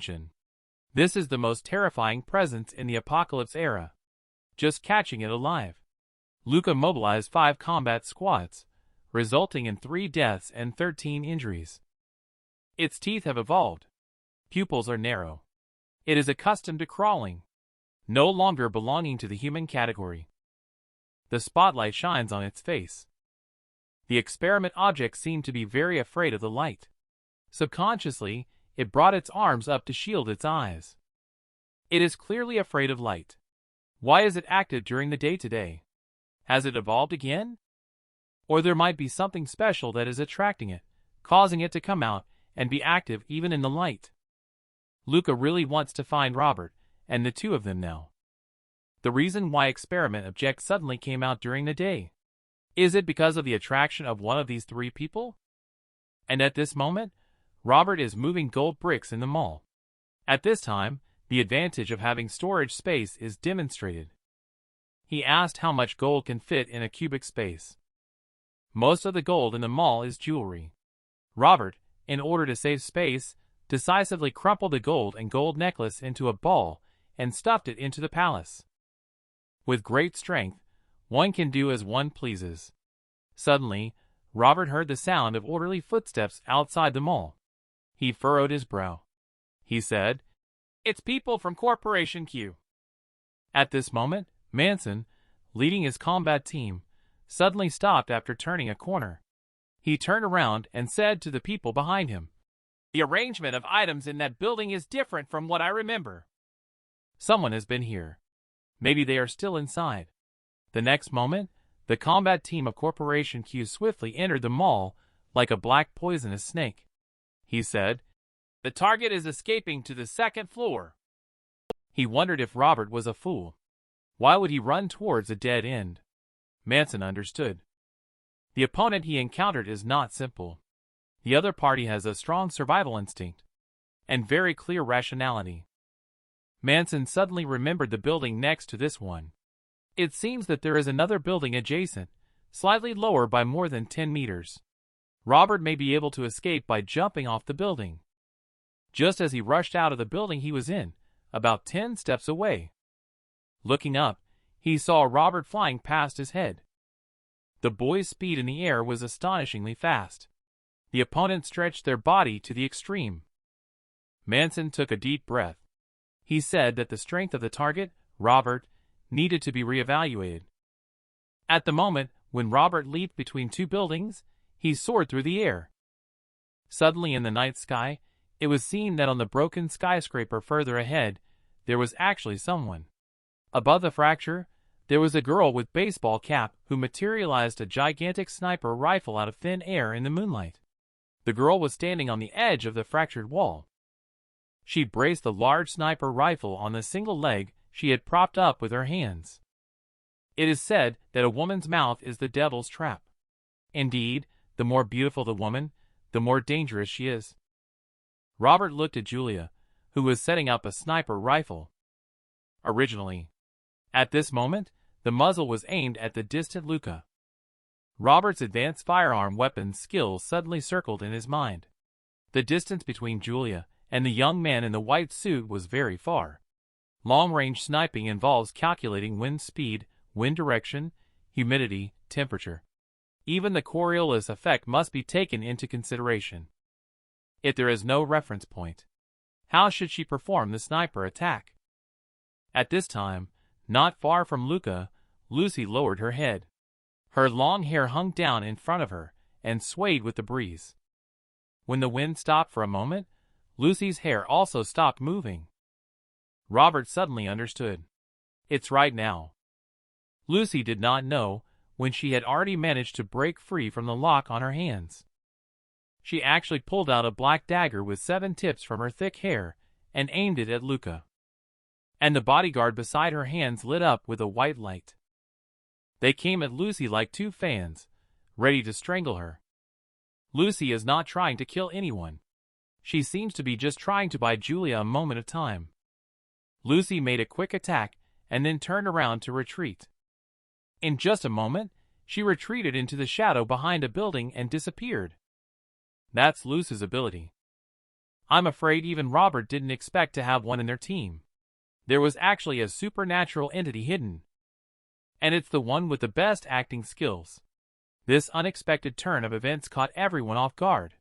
attention. This is the most terrifying presence in the Apocalypse era. Just catching it alive. Luca mobilized 5 combat squads, resulting in 3 deaths and 13 injuries. Its teeth have evolved. Pupils are narrow. It is accustomed to crawling, no longer belonging to the human category. The spotlight shines on its face. The experiment object seemed to be very afraid of the light. Subconsciously, it brought its arms up to shield its eyes. It is clearly afraid of light. Why is it active during the day today? Has it evolved again? Or there might be something special that is attracting it, causing it to come out and be active even in the light. Luca really wants to find Robert, and the two of them now. The reason why experiment object suddenly came out during the day. Is it because of the attraction of one of these 3 people? And at this moment, Robert is moving gold bricks in the mall. At this time, the advantage of having storage space is demonstrated. He asked how much gold can fit in a cubic space. Most of the gold in the mall is jewelry. Robert, in order to save space, decisively crumpled the gold and gold necklace into a ball and stuffed it into the palace. With great strength, one can do as one pleases. Suddenly, Robert heard the sound of orderly footsteps outside the mall. He furrowed his brow. He said, "It's people from Corporation Q." At this moment, Manson, leading his combat team, suddenly stopped after turning a corner. He turned around and said to the people behind him, "The arrangement of items in that building is different from what I remember. Someone has been here. Maybe they are still inside." The next moment, the combat team of Corporation Q swiftly entered the mall like a black poisonous snake. He said, "The target is escaping to the 2nd floor." He wondered if Robert was a fool. Why would he run towards a dead end? Manson understood. The opponent he encountered is not simple. The other party has a strong survival instinct and very clear rationality. Manson suddenly remembered the building next to this one. It seems that there is another building adjacent, slightly lower by more than 10 meters. Robert may be able to escape by jumping off the building. Just as he rushed out of the building he was in, about 10 steps away. Looking up, he saw Robert flying past his head. The boy's speed in the air was astonishingly fast. The opponent stretched their body to the extreme. Manson took a deep breath. He said that the strength of the target, Robert, needed to be reevaluated. At the moment when Robert leaped between 2 buildings, he soared through the air. Suddenly in the night sky, it was seen that on the broken skyscraper further ahead, there was actually someone. Above the fracture, there was a girl with baseball cap who materialized a gigantic sniper rifle out of thin air in the moonlight. The girl was standing on the edge of the fractured wall. She braced the large sniper rifle on the single leg she had propped up with her hands. It is said that a woman's mouth is the devil's trap. Indeed, the more beautiful the woman, the more dangerous she is. Robert looked at Julia, who was setting up a sniper rifle. Originally, at this moment, the muzzle was aimed at the distant Luca. Robert's advanced firearm weapons skills suddenly circled in his mind. The distance between Julia and the young man in the white suit was very far. Long-range sniping involves calculating wind speed, wind direction, humidity, temperature. Even the Coriolis effect must be taken into consideration. If there is no reference point, how should she perform the sniper attack? At this time, not far from Luca, Lucy lowered her head. Her long hair hung down in front of her and swayed with the breeze. When the wind stopped for a moment, Lucy's hair also stopped moving. Robert suddenly understood. It's right now. Lucy did not know when she had already managed to break free from the lock on her hands. She actually pulled out a black dagger with 7 tips from her thick hair and aimed it at Luca. And the bodyguard beside her hands lit up with a white light. They came at Lucy like 2 fans, ready to strangle her. Lucy is not trying to kill anyone. She seems to be just trying to buy Julia a moment of time. Lucy made a quick attack and then turned around to retreat. In just a moment, she retreated into the shadow behind a building and disappeared. That's Lucy's ability. I'm afraid even Robert didn't expect to have one in their team. There was actually a supernatural entity hidden. And it's the one with the best acting skills. This unexpected turn of events caught everyone off guard.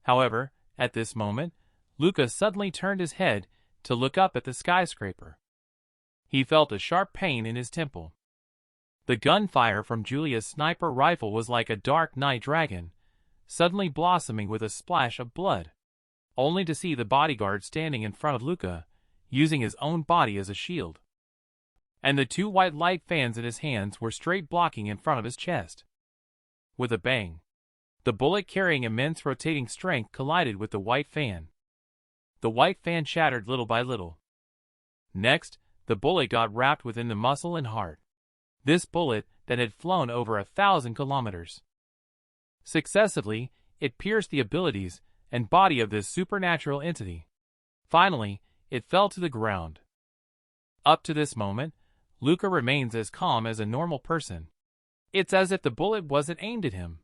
However, at this moment, Luca suddenly turned his head to look up at the skyscraper. He felt a sharp pain in his temple. The gunfire from Julia's sniper rifle was like a dark night dragon, suddenly blossoming with a splash of blood, only to see the bodyguard standing in front of Luca, using his own body as a shield. And the two white light fans in his hands were straight blocking in front of his chest. With a bang, the bullet carrying immense rotating strength collided with the white fan. The white fan shattered little by little. Next, the bullet got wrapped within the muscle and heart. This bullet that had flown over 1,000 kilometers. Successively, it pierced the abilities and body of this supernatural entity. Finally, it fell to the ground. Up to this moment, Luca remains as calm as a normal person. It's as if the bullet wasn't aimed at him.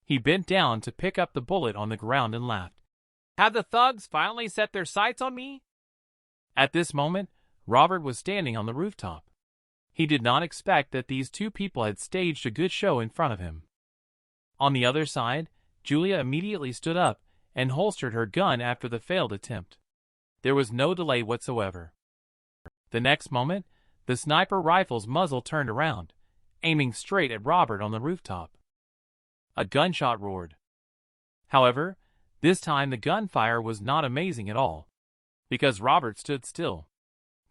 He bent down to pick up the bullet on the ground and laughed. Have the thugs finally set their sights on me? At this moment, Robert was standing on the rooftop. He did not expect that these two people had staged a good show in front of him. On the other side, Julia immediately stood up and holstered her gun after the failed attempt. There was no delay whatsoever. The next moment, the sniper rifle's muzzle turned around, aiming straight at Robert on the rooftop. A gunshot roared. However, this time the gunfire was not amazing at all, because Robert stood still.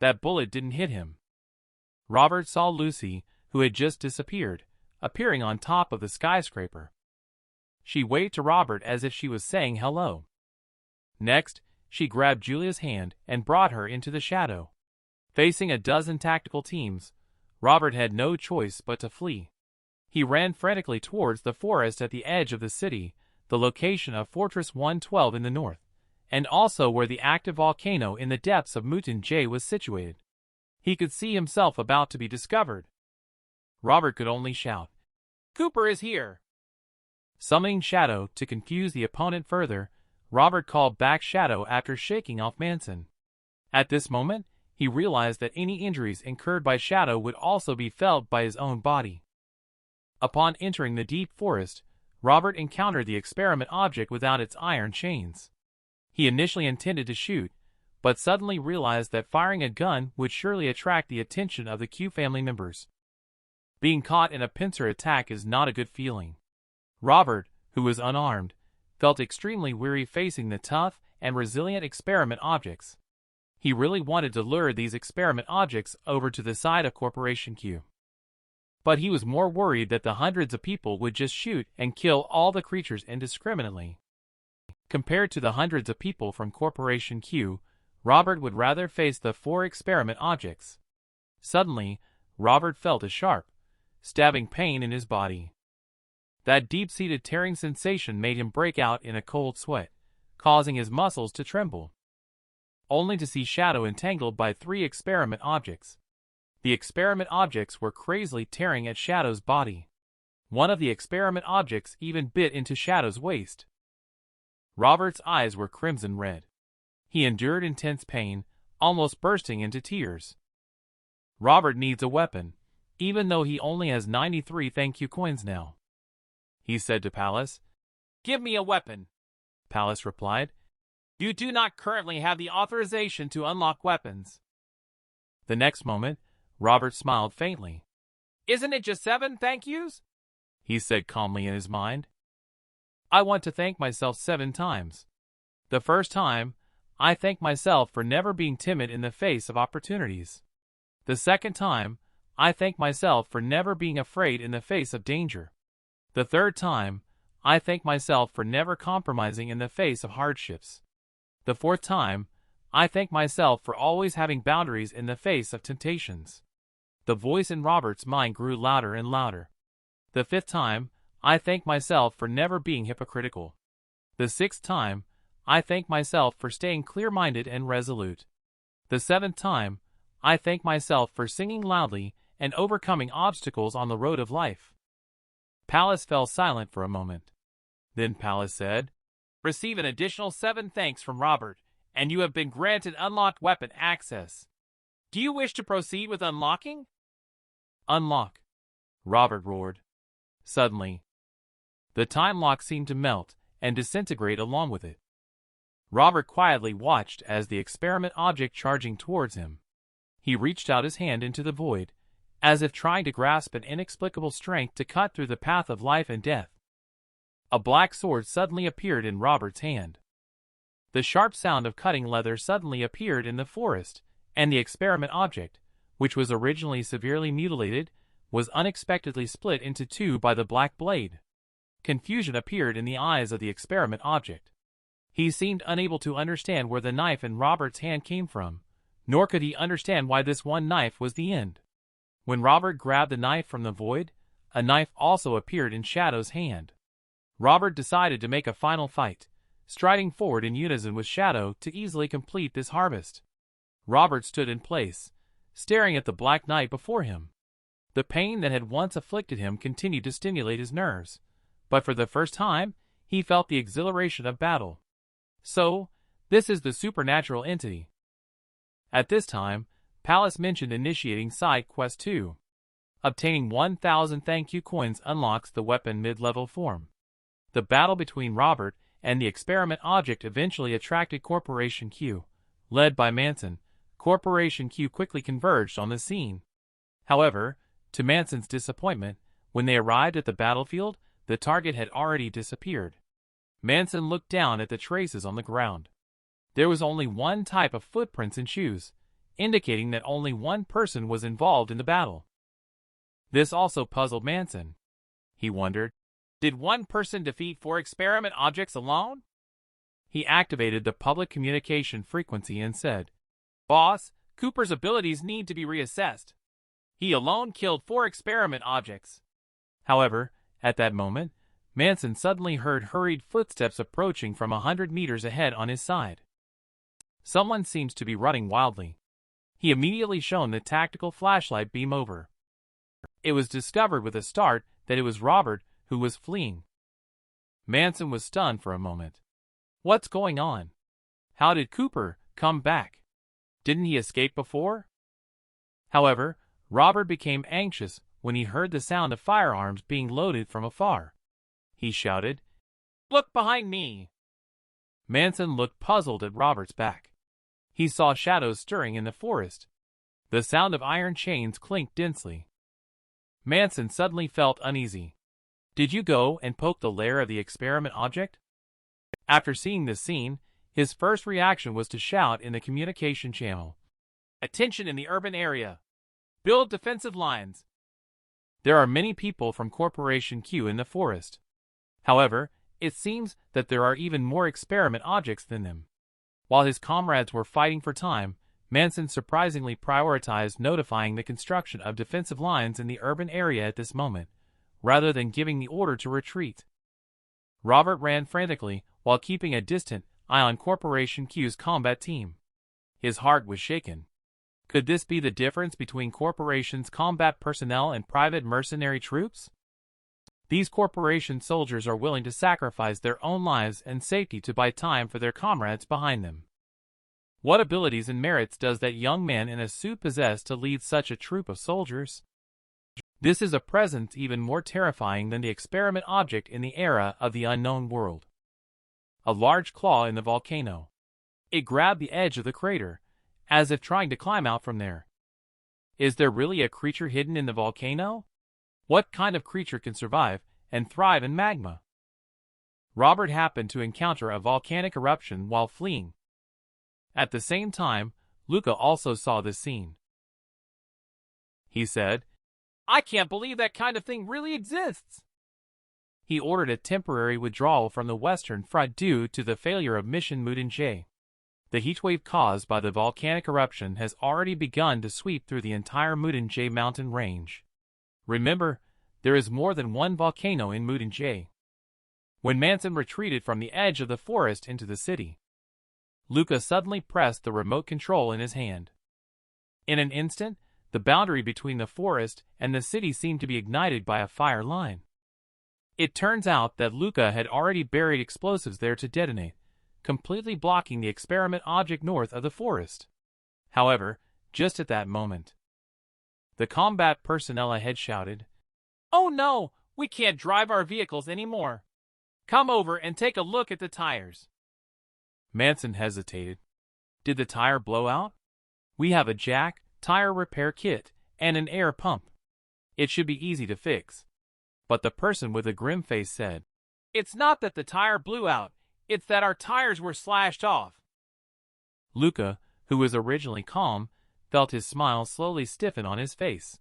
That bullet didn't hit him. Robert saw Lucy, who had just disappeared, appearing on top of the skyscraper. She waved to Robert as if she was saying hello. Next, she grabbed Julia's hand and brought her into the shadow. Facing a dozen tactical teams, Robert had no choice but to flee. He ran frantically towards the forest at the edge of the city, the location of Fortress 112 in the north, and also where the active volcano in the depths of Mutin J was situated. He could see himself about to be discovered. Robert could only shout, "Cooper is here!" Summoning Shadow to confuse the opponent further, Robert called back Shadow after shaking off Manson. At this moment, he realized that any injuries incurred by Shadow would also be felt by his own body. Upon entering the deep forest, Robert encountered the experiment object without its iron chains. He initially intended to shoot, but suddenly realized that firing a gun would surely attract the attention of the Q family members. Being caught in a pincer attack is not a good feeling. Robert, who was unarmed, felt extremely weary facing the tough and resilient experiment objects. He really wanted to lure these experiment objects over to the side of Corporation Q. But he was more worried that the hundreds of people would just shoot and kill all the creatures indiscriminately. Compared to the hundreds of people from Corporation Q, Robert would rather face the 4 experiment objects. Suddenly, Robert felt a sharp, stabbing pain in his body. That deep-seated tearing sensation made him break out in a cold sweat, causing his muscles to tremble. Only to see Shadow entangled by 3 experiment objects. The experiment objects were crazily tearing at Shadow's body. One of the experiment objects even bit into Shadow's waist. Robert's eyes were crimson red. He endured intense pain, almost bursting into tears. Robert needs a weapon, even though he only has 93 thank you coins now. He said to Palace. "Give me a weapon," Palace replied. "You do not currently have the authorization to unlock weapons." The next moment, Robert smiled faintly. "Isn't it just 7 thank yous?" he said calmly in his mind. "I want to thank myself 7 times. The first time, I thank myself for never being timid in the face of opportunities. The second time, I thank myself for never being afraid in the face of danger. The third time, I thank myself for never compromising in the face of hardships. The fourth time, I thank myself for always having boundaries in the face of temptations." The voice in Robert's mind grew louder and louder. "The fifth time, I thank myself for never being hypocritical. The sixth time, I thank myself for staying clear-minded and resolute. The seventh time, I thank myself for singing loudly and overcoming obstacles on the road of life." Palace fell silent for a moment. Then Palace said, Receive an additional 7 thanks from Robert, and you have been granted unlocked weapon access. Do you wish to proceed with unlocking? Unlock, Robert roared. Suddenly, the time lock seemed to melt and disintegrate along with it. Robert quietly watched as the experiment object charging towards him. He reached out his hand into the void, as if trying to grasp an inexplicable strength to cut through the path of life and death. A black sword suddenly appeared in Robert's hand. The sharp sound of cutting leather suddenly appeared in the forest, and the experiment object, which was originally severely mutilated, was unexpectedly split into two by the black blade. Confusion appeared in the eyes of the experiment object. He seemed unable to understand where the knife in Robert's hand came from, nor could he understand why this one knife was the end. When Robert grabbed the knife from the void, a knife also appeared in Shadow's hand. Robert decided to make a final fight, striding forward in unison with Shadow to easily complete this harvest. Robert stood in place, staring at the black night before him. The pain that had once afflicted him continued to stimulate his nerves, but for the first time, he felt the exhilaration of battle. So, this is the supernatural entity. At this time, Palace mentioned initiating side quest 2. Obtaining 1,000 thank you coins unlocks the weapon mid-level form. The battle between Robert and the experiment object eventually attracted Corporation Q. Led by Manson, Corporation Q quickly converged on the scene. However, to Manson's disappointment, when they arrived at the battlefield, the target had already disappeared. Manson looked down at the traces on the ground. There was only one type of footprints and shoes, indicating that only one person was involved in the battle. This also puzzled Manson. He wondered, did one person defeat 4 experiment objects alone? He activated the public communication frequency and said, "Boss, Cooper's abilities need to be reassessed. He alone killed 4 experiment objects." However, at that moment, Manson suddenly heard hurried footsteps approaching from 100 meters ahead on his side. Someone seems to be running wildly. He immediately shone the tactical flashlight beam over. It was discovered with a start that it was Robert who was fleeing. Manson was stunned for a moment. What's going on? How did Cooper come back? Didn't he escape before? However, Robert became anxious when he heard the sound of firearms being loaded from afar. He shouted, "Look behind me!" Manson looked puzzled at Robert's back. He saw shadows stirring in the forest. The sound of iron chains clinked densely. Manson suddenly felt uneasy. Did you go and poke the lair of the experiment object? After seeing this scene, his first reaction was to shout in the communication channel, "Attention in the urban area! Build defensive lines!" There are many people from Corporation Q in the forest. However, it seems that there are even more experiment objects than them. While his comrades were fighting for time, Manson surprisingly prioritized notifying the construction of defensive lines in the urban area at this moment, rather than giving the order to retreat. Robert ran frantically while keeping a distant eye on Corporation Q's combat team. His heart was shaken. Could this be the difference between Corporation's combat personnel and private mercenary troops? These Corporation soldiers are willing to sacrifice their own lives and safety to buy time for their comrades behind them. What abilities and merits does that young man in a suit possess to lead such a troop of soldiers? This is a presence even more terrifying than the experiment object in the era of the unknown world. A large claw in the volcano. It grabbed the edge of the crater, as if trying to climb out from there. Is there really a creature hidden in the volcano? What kind of creature can survive and thrive in magma? Robert happened to encounter a volcanic eruption while fleeing. At the same time, Luca also saw this scene. He said, "I can't believe that kind of thing really exists." He ordered a temporary withdrawal from the Western Front due to the failure of Mission Mudinje. The heatwave caused by the volcanic eruption has already begun to sweep through the entire Mudinje mountain range. Remember, there is more than one volcano in Mudinje. When Manson retreated from the edge of the forest into the city, Luca suddenly pressed the remote control in his hand. In an instant, the boundary between the forest and the city seemed to be ignited by a fire line. It turns out that Luca had already buried explosives there to detonate, completely blocking the experiment object north of the forest. However, just at that moment, the combat personnel ahead shouted, "Oh no! We can't drive our vehicles anymore! Come over and take a look at the tires." Manson hesitated. Did the tire blow out? We have a jack, tire repair kit, and an air pump. It should be easy to fix. But the person with a grim face said, "It's not that the tire blew out, it's that our tires were slashed off." Luca, who was originally calm, felt his smile slowly stiffen on his face.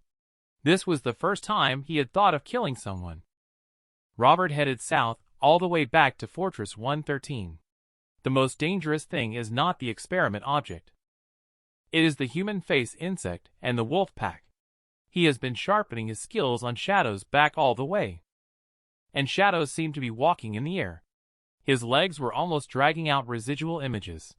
This was the first time he had thought of killing someone. Robert headed south all the way back to Fortress 113. The most dangerous thing is not the experiment object. It is the human face insect and the wolf pack. He has been sharpening his skills on Shadow's back all the way. And Shadow seemed to be walking in the air. His legs were almost dragging out residual images.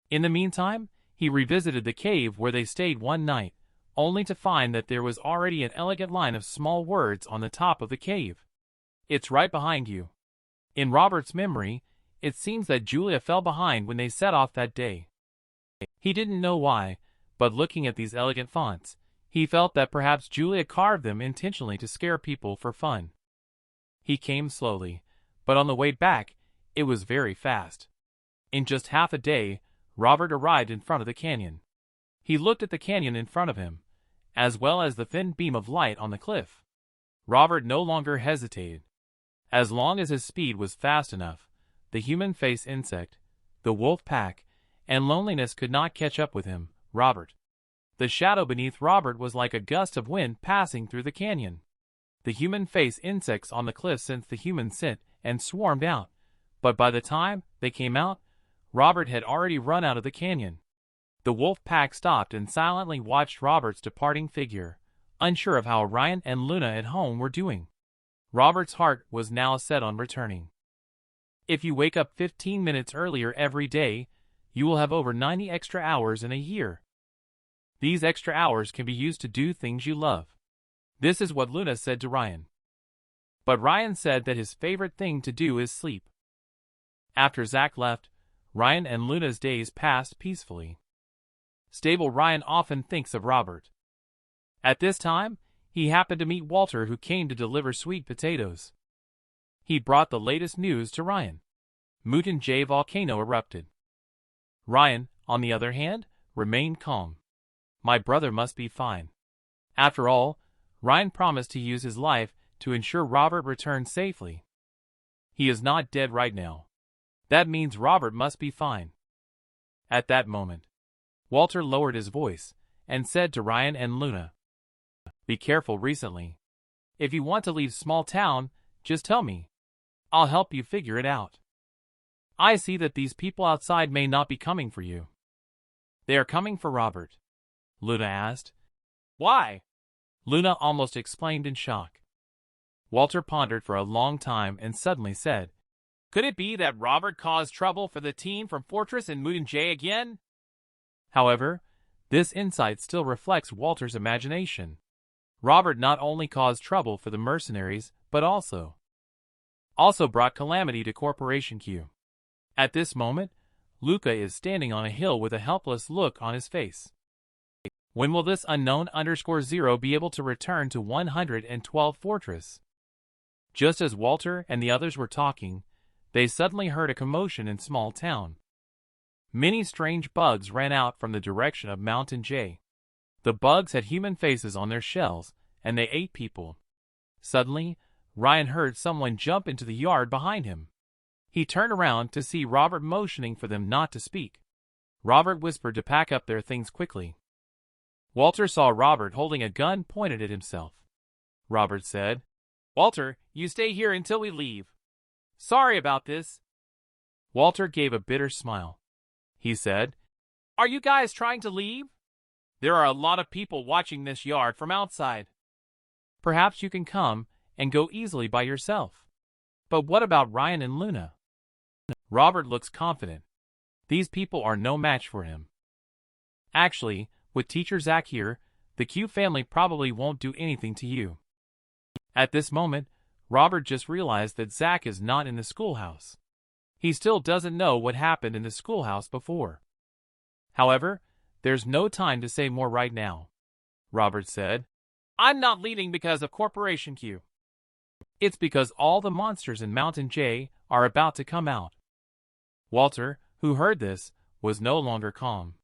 In the meantime, he revisited the cave where they stayed one night, only to find that there was already an elegant line of small words on the top of the cave. "It's right behind you." In Robert's memory, it seems that Julia fell behind when they set off that day. He didn't know why, but looking at these elegant fonts, he felt that perhaps Julia carved them intentionally to scare people for fun. He came slowly, but on the way back, it was very fast. In just half a day, Robert arrived in front of the canyon. He looked at the canyon in front of him, as well as the thin beam of light on the cliff. Robert no longer hesitated. As long as his speed was fast enough, the human face insect, the wolf pack, and loneliness could not catch up with him, Robert. The shadow beneath Robert was like a gust of wind passing through the canyon. The human face insects on the cliff sensed the human scent and swarmed out, but by the time they came out, Robert had already run out of the canyon. The wolf pack stopped and silently watched Robert's departing figure, unsure of how Ryan and Luna at home were doing. Robert's heart was now set on returning. If you wake up 15 minutes earlier every day, you will have over 90 extra hours in a year. These extra hours can be used to do things you love. This is what Luna said to Ryan. But Ryan said that his favorite thing to do is sleep. After Zach left, Ryan and Luna's days passed peacefully. Stable Ryan often thinks of Robert. At this time, he happened to meet Walter, who came to deliver sweet potatoes. He brought the latest news to Ryan. Mutant J volcano erupted. Ryan, on the other hand, remained calm. My brother must be fine. After all, Ryan promised to use his life to ensure Robert returned safely. He is not dead right now. That means Robert must be fine. At that moment, Walter lowered his voice and said to Ryan and Luna, "Be careful recently. If you want to leave small town, just tell me. I'll help you figure it out. I see that these people outside may not be coming for you." "They are coming for Robert," Luna asked. "Why?" Luna almost exclaimed in shock. Walter pondered for a long time and suddenly said, "Could it be that Robert caused trouble for the team from Fortress and Mutant J again?" However, this insight still reflects Walter's imagination. Robert not only caused trouble for the mercenaries, but also brought calamity to Corporation Q. At this moment, Luca is standing on a hill with a helpless look on his face. When will this unknown_0 be able to return to 112 Fortress? Just as Walter and the others were talking, they suddenly heard a commotion in small town. Many strange bugs ran out from the direction of Mountain J. The bugs had human faces on their shells, and they ate people. Suddenly, Ryan heard someone jump into the yard behind him. He turned around to see Robert motioning for them not to speak. Robert whispered to pack up their things quickly. Walter saw Robert holding a gun pointed at himself. Robert said, "Walter, you stay here until we leave. Sorry about this." Walter gave a bitter smile. He said, "Are you guys trying to leave? There are a lot of people watching this yard from outside. Perhaps you can come and go easily by yourself. But what about Ryan and Luna?" Robert looks confident. These people are no match for him. Actually, with Teacher Zach here, the Q family probably won't do anything to you. At this moment, Robert just realized that Zack is not in the schoolhouse. He still doesn't know what happened in the schoolhouse before. However, there's no time to say more right now. Robert said, I'm not leaving because of Corporation Q. It's because all the monsters in Mountain J are about to come out. Walter, who heard this, was no longer calm.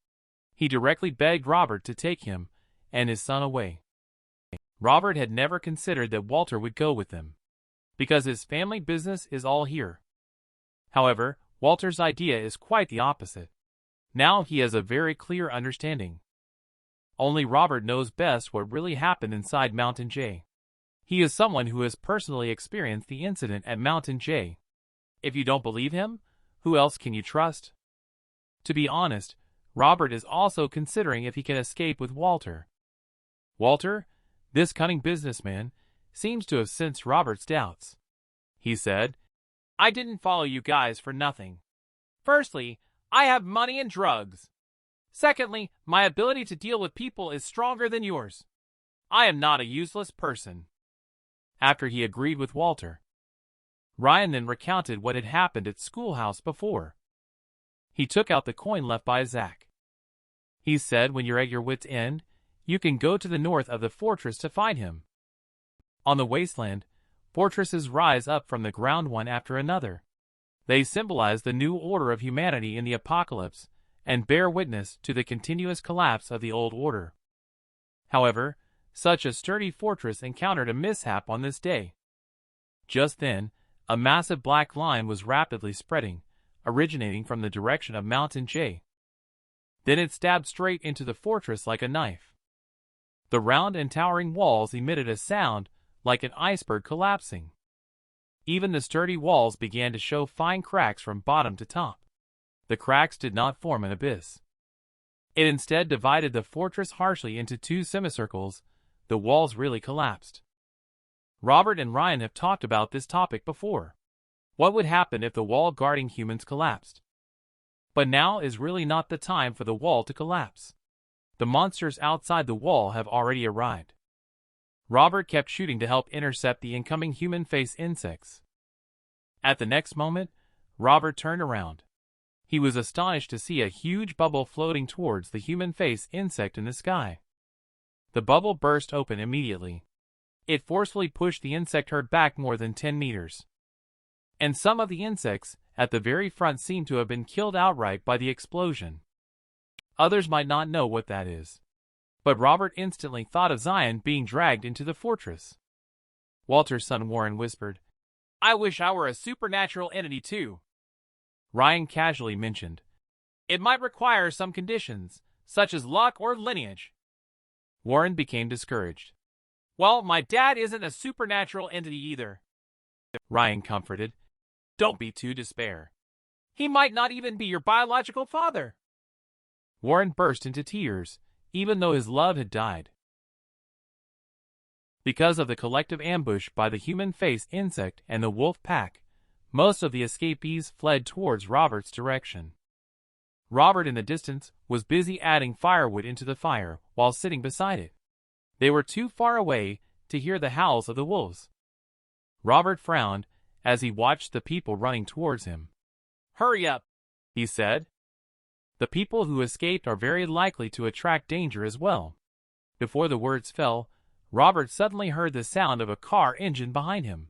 He directly begged Robert to take him and his son away. Robert had never considered that Walter would go with them, because his family business is all here. However, Walter's idea is quite the opposite. Now he has a very clear understanding. Only Robert knows best what really happened inside Mountain J. He is someone who has personally experienced the incident at Mountain J. If you don't believe him, who else can you trust? To be honest, Robert is also considering if he can escape with Walter. Walter, this cunning businessman, seems to have sensed Robert's doubts. He said, I didn't follow you guys for nothing. Firstly, I have money and drugs. Secondly, my ability to deal with people is stronger than yours. I am not a useless person. After he agreed with Walter, Ryan then recounted what had happened at schoolhouse before. He took out the coin left by Zack. He said when you're at your wit's end, you can go to the north of the fortress to find him. On the wasteland, fortresses rise up from the ground one after another. They symbolize the new order of humanity in the apocalypse and bear witness to the continuous collapse of the old order. However, such a sturdy fortress encountered a mishap on this day. Just then, a massive black line was rapidly spreading, originating from the direction of Mountain J. Then it stabbed straight into the fortress like a knife. The round and towering walls emitted a sound like an iceberg collapsing. Even the sturdy walls began to show fine cracks from bottom to top. The cracks did not form an abyss. It instead divided the fortress harshly into two semicircles. The walls really collapsed. Robert and Ryan have talked about this topic before. What would happen if the wall guarding humans collapsed? But now is really not the time for the wall to collapse. The monsters outside the wall have already arrived. Robert kept shooting to help intercept the incoming human face insects. At the next moment, Robert turned around. He was astonished to see a huge bubble floating towards the human face insect in the sky. The bubble burst open immediately. It forcefully pushed the insect herd back more than 10 meters. And some of the insects at the very front seemed to have been killed outright by the explosion. Others might not know what that is. But Robert instantly thought of Zion being dragged into the fortress. Walter's son Warren whispered, I wish I were a supernatural entity too. Ryan casually mentioned, it might require some conditions, such as luck or lineage. Warren became discouraged. Well, my dad isn't a supernatural entity either. Ryan comforted, don't be too despair. He might not even be your biological father. Warren burst into tears, even though his love had died. Because of the collective ambush by the human face insect and the wolf pack, most of the escapees fled towards Robert's direction. Robert in the distance was busy adding firewood into the fire while sitting beside it. They were too far away to hear the howls of the wolves. Robert frowned as he watched the people running towards him. Hurry up, he said. The people who escaped are very likely to attract danger as well. Before the words fell, Robert suddenly heard the sound of a car engine behind him.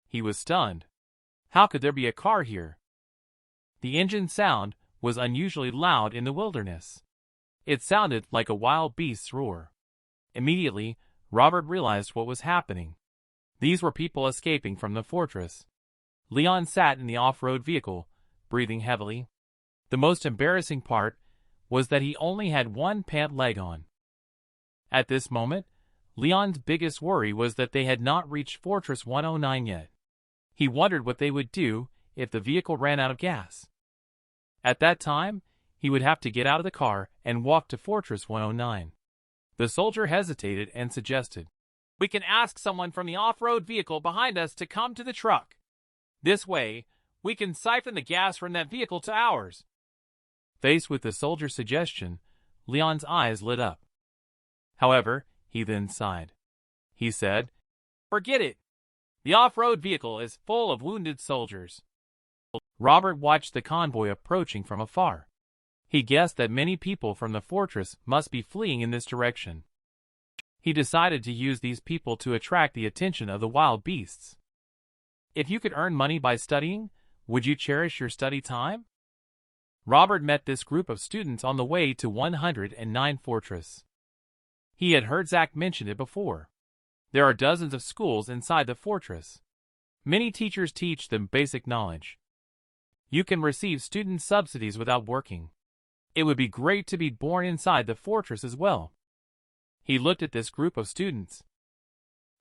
He was stunned. How could there be a car here? The engine sound was unusually loud in the wilderness. It sounded like a wild beast's roar. Immediately, Robert realized what was happening. These were people escaping from the fortress. Leon sat in the off-road vehicle, breathing heavily. The most embarrassing part was that he only had one pant leg on. At this moment, Leon's biggest worry was that they had not reached Fortress 109 yet. He wondered what they would do if the vehicle ran out of gas. At that time, he would have to get out of the car and walk to Fortress 109. The soldier hesitated and suggested, we can ask someone from the off-road vehicle behind us to come to the truck. This way, we can siphon the gas from that vehicle to ours. Faced with the soldier's suggestion, Leon's eyes lit up. However, he then sighed. He said, forget it. The off-road vehicle is full of wounded soldiers. Robert watched the convoy approaching from afar. He guessed that many people from the fortress must be fleeing in this direction. He decided to use these people to attract the attention of the wild beasts. If you could earn money by studying, would you cherish your study time? Robert met this group of students on the way to 109 Fortress. He had heard Zach mention it before. There are dozens of schools inside the fortress. Many teachers teach them basic knowledge. You can receive student subsidies without working. It would be great to be born inside the fortress as well. He looked at this group of students.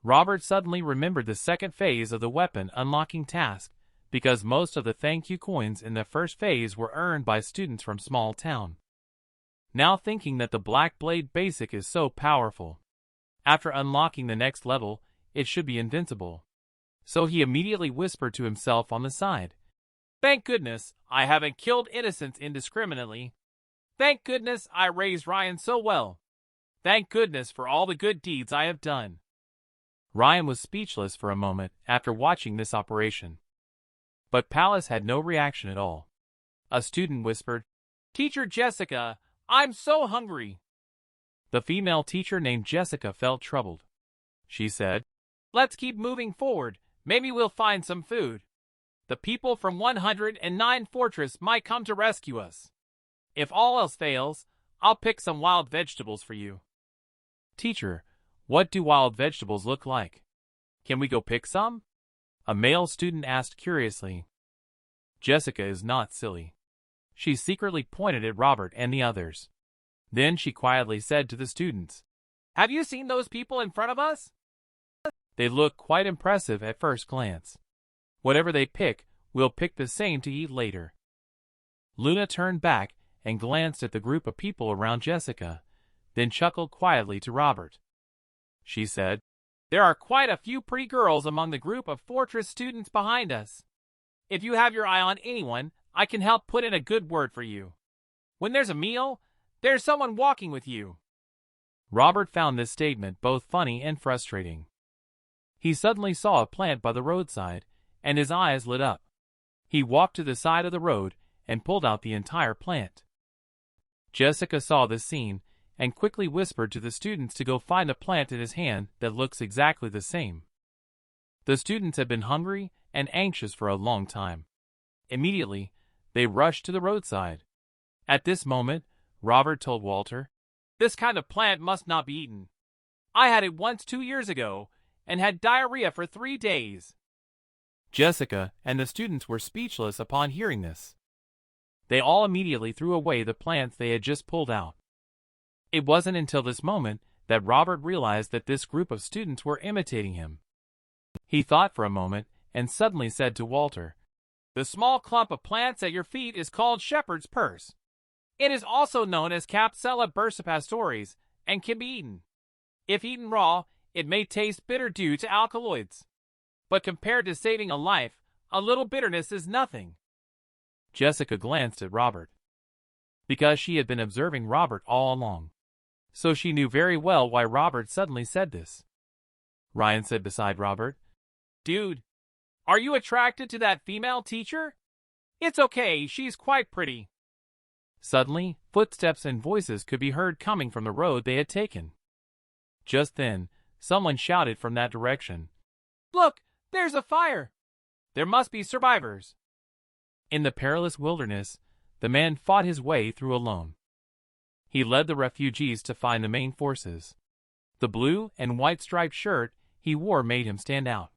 Robert suddenly remembered the second phase of the weapon unlocking task, because most of the thank you coins in the first phase were earned by students from small town. Now thinking that the Black Blade Basic is so powerful. After unlocking the next level, it should be invincible. So he immediately whispered to himself on the side. Thank goodness I haven't killed innocents indiscriminately. Thank goodness I raised Ryan so well. Thank goodness for all the good deeds I have done. Ryan was speechless for a moment after watching this operation. But Palace had no reaction at all. A student whispered, Teacher Jessica, I'm so hungry. The female teacher named Jessica felt troubled. She said, Let's keep moving forward. Maybe we'll find some food. The people from 109 Fortress might come to rescue us. If all else fails, I'll pick some wild vegetables for you. Teacher, what do wild vegetables look like? Can we go pick some? A male student asked curiously. Jessica is not silly. She secretly pointed at Robert and the others. Then she quietly said to the students, Have you seen those people in front of us? They look quite impressive at first glance. Whatever they pick, we'll pick the same to eat later. Luna turned back and glanced at the group of people around Jessica, then chuckled quietly to Robert. She said, There are quite a few pretty girls among the group of Fortress students behind us. If you have your eye on anyone, I can help put in a good word for you. When there's a meal, there's someone walking with you. Robert found this statement both funny and frustrating. He suddenly saw a plant by the roadside, and his eyes lit up. He walked to the side of the road and pulled out the entire plant. Jessica saw this scene and quickly whispered to the students to go find a plant in his hand that looks exactly the same. The students had been hungry and anxious for a long time. Immediately, they rushed to the roadside. At this moment, Robert told Walter, This kind of plant must not be eaten. I had it once 2 years ago and had diarrhea for 3 days. Jessica and the students were speechless upon hearing this. They all immediately threw away the plants they had just pulled out. It wasn't until this moment that Robert realized that this group of students were imitating him. He thought for a moment and suddenly said to Walter, The small clump of plants at your feet is called shepherd's purse. It is also known as Capsella bursipastores and can be eaten. If eaten raw, it may taste bitter due to alkaloids. But compared to saving a life, a little bitterness is nothing. Jessica glanced at Robert. Because she had been observing Robert all along. So she knew very well why Robert suddenly said this. Ryan said beside Robert, Dude, are you attracted to that female teacher? It's okay, she's quite pretty. Suddenly, footsteps and voices could be heard coming from the road they had taken. Just then, someone shouted from that direction, Look, there's a fire! There must be survivors. In the perilous wilderness, the man fought his way through alone. He led the refugees to find the main forces. The blue and white striped shirt he wore made him stand out.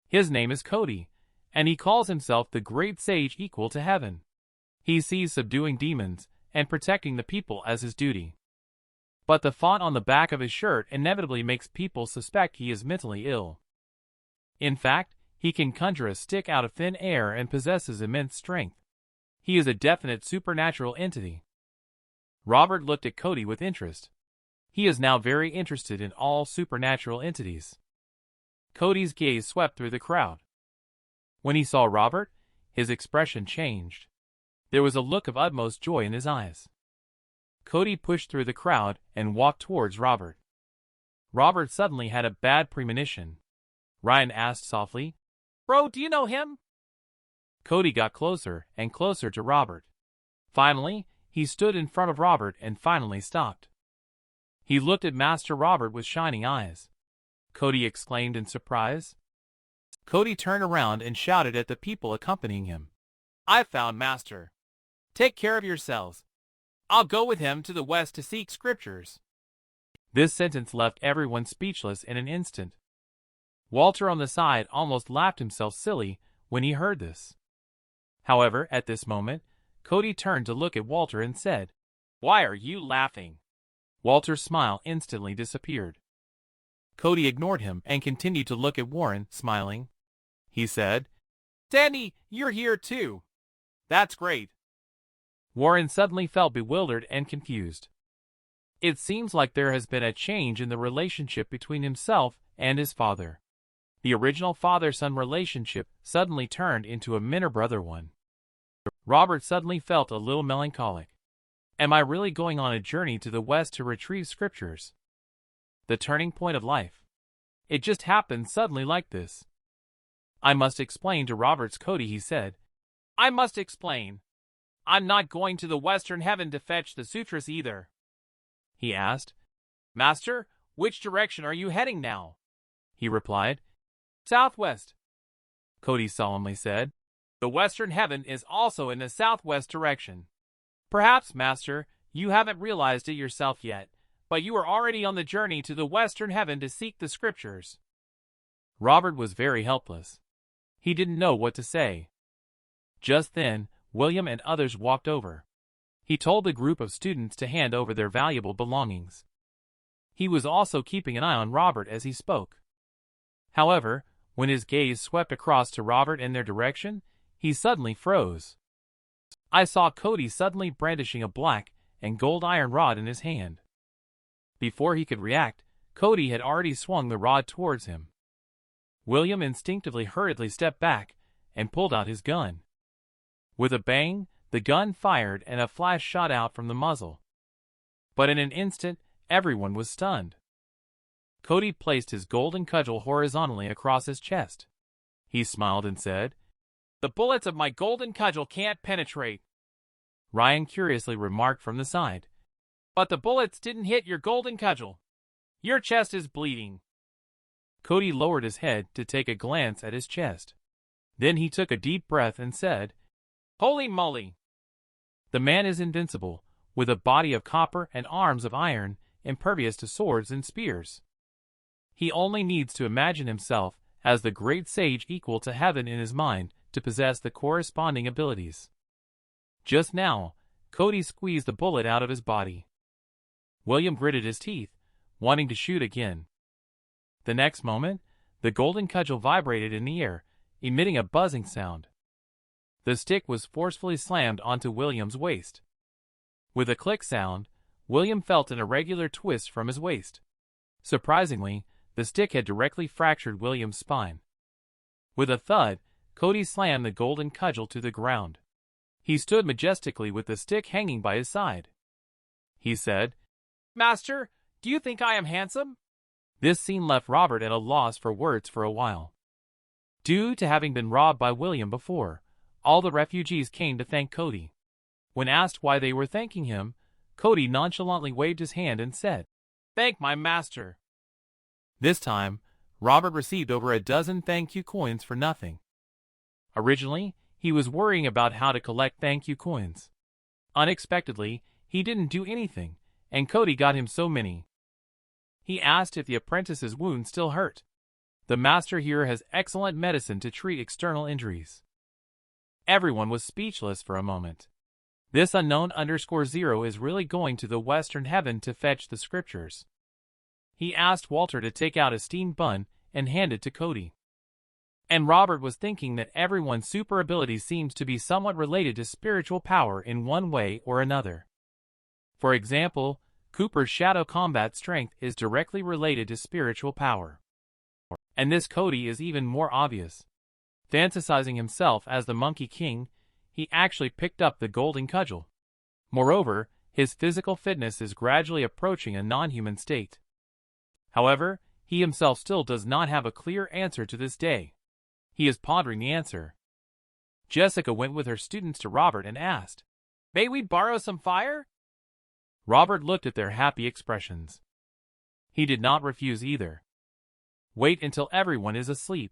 His name is Cody, and he calls himself the great sage equal to heaven. He sees subduing demons and protecting the people as his duty. But the font on the back of his shirt inevitably makes people suspect he is mentally ill. In fact, he can conjure a stick out of thin air and possesses immense strength. He is a definite supernatural entity. Robert looked at Cody with interest. He is now very interested in all supernatural entities. Cody's gaze swept through the crowd. When he saw Robert, his expression changed. There was a look of utmost joy in his eyes. Cody pushed through the crowd and walked towards Robert. Robert suddenly had a bad premonition. Ryan asked softly. Bro, do you know him? Cody got closer and closer to Robert. Finally, he stood in front of Robert and finally stopped. He looked at Master Robert with shining eyes. Cody exclaimed in surprise. Cody turned around and shouted at the people accompanying him. I found Master. Take care of yourselves. I'll go with him to the west to seek scriptures. This sentence left everyone speechless in an instant. Walter on the side almost laughed himself silly when he heard this. However, at this moment, Cody turned to look at Walter and said, Why are you laughing? Walter's smile instantly disappeared. Cody ignored him and continued to look at Warren, smiling. He said, Danny, you're here too. That's great. Warren suddenly felt bewildered and confused. It seems like there has been a change in the relationship between himself and his father. The original father-son relationship suddenly turned into a minor-brother one. Robert suddenly felt a little melancholic. Am I really going on a journey to the west to retrieve scriptures? The turning point of life. It just happened suddenly like this. I must explain to Robert's Cody, he said. I must explain. I'm not going to the western heaven to fetch the sutras either. He asked. Master, which direction are you heading now? He replied. Southwest. Cody solemnly said. The western heaven is also in the southwest direction. Perhaps, Master, you haven't realized it yourself yet, but you are already on the journey to the western heaven to seek the scriptures. Robert was very helpless. He didn't know what to say. Just then, William and others walked over. He told the group of students to hand over their valuable belongings. He was also keeping an eye on Robert as he spoke. However, when his gaze swept across to Robert in their direction, he suddenly froze. I saw Cody suddenly brandishing a black and gold iron rod in his hand. Before he could react, Cody had already swung the rod towards him. William instinctively hurriedly stepped back and pulled out his gun. With a bang, the gun fired and a flash shot out from the muzzle. But in an instant, everyone was stunned. Cody placed his golden cudgel horizontally across his chest. He smiled and said, The bullets of my golden cudgel can't penetrate. Ryan curiously remarked from the side, But the bullets didn't hit your golden cudgel. Your chest is bleeding. Cody lowered his head to take a glance at his chest. Then he took a deep breath and said, Holy moly! The man is invincible, with a body of copper and arms of iron, impervious to swords and spears. He only needs to imagine himself as the great sage equal to heaven in his mind to possess the corresponding abilities. Just now, Cody squeezed the bullet out of his body. William gritted his teeth, wanting to shoot again. The next moment, the golden cudgel vibrated in the air, emitting a buzzing sound. The stick was forcefully slammed onto William's waist. With a click sound, William felt an irregular twist from his waist. Surprisingly, the stick had directly fractured William's spine. With a thud, Cody slammed the golden cudgel to the ground. He stood majestically with the stick hanging by his side. He said, Master, do you think I am handsome? This scene left Robert at a loss for words for a while. Due to having been robbed by William before, all the refugees came to thank Cody. When asked why they were thanking him, Cody nonchalantly waved his hand and said, Thank my master. This time, Robert received over a dozen thank you coins for nothing. Originally, he was worrying about how to collect thank you coins. Unexpectedly, he didn't do anything, and Cody got him so many. He asked if the apprentice's wound still hurt. The master here has excellent medicine to treat external injuries. Everyone was speechless for a moment. This unknown _0 is really going to the western heaven to fetch the scriptures. He asked Walter to take out a steamed bun and hand it to Cody. And Robert was thinking that everyone's super ability seems to be somewhat related to spiritual power in one way or another. For example, Cooper's shadow combat strength is directly related to spiritual power. And this Cody is even more obvious. Fantasizing himself as the Monkey King, he actually picked up the golden cudgel. Moreover, his physical fitness is gradually approaching a non-human state. However, He himself still does not have a clear answer to this day. He is pondering the answer. Jessica went with her students to Robert and asked, "May we borrow some fire?" Robert looked at their happy expressions. He did not refuse either. Wait until everyone is asleep.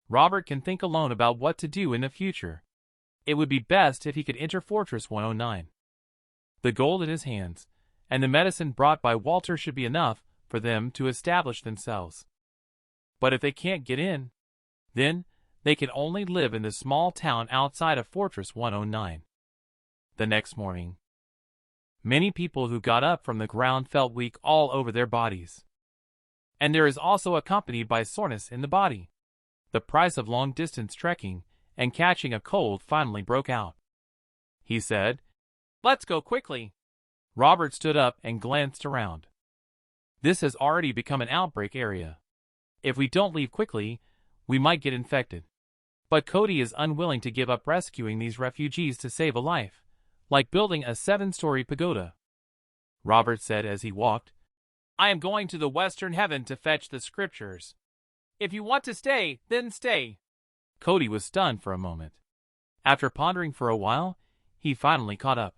Robert can think alone about what to do in the future. It would be best if he could enter Fortress 109. The gold in his hands, and the medicine brought by Walter should be enough for them to establish themselves. But if they can't get in, then they can only live in the small town outside of Fortress 109. The next morning, many people who got up from the ground felt weak all over their bodies. And there is also accompanied by soreness in the body. The price of long-distance trekking and catching a cold finally broke out. He said, "Let's go quickly." Robert stood up and glanced around. This has already become an outbreak area. If we don't leave quickly, we might get infected. But Cody is unwilling to give up rescuing these refugees to save a life, like building a 7-story pagoda. Robert said as he walked, "I am going to the western heaven to fetch the scriptures. If you want to stay, then stay." Cody was stunned for a moment. After pondering for a while, he finally caught up.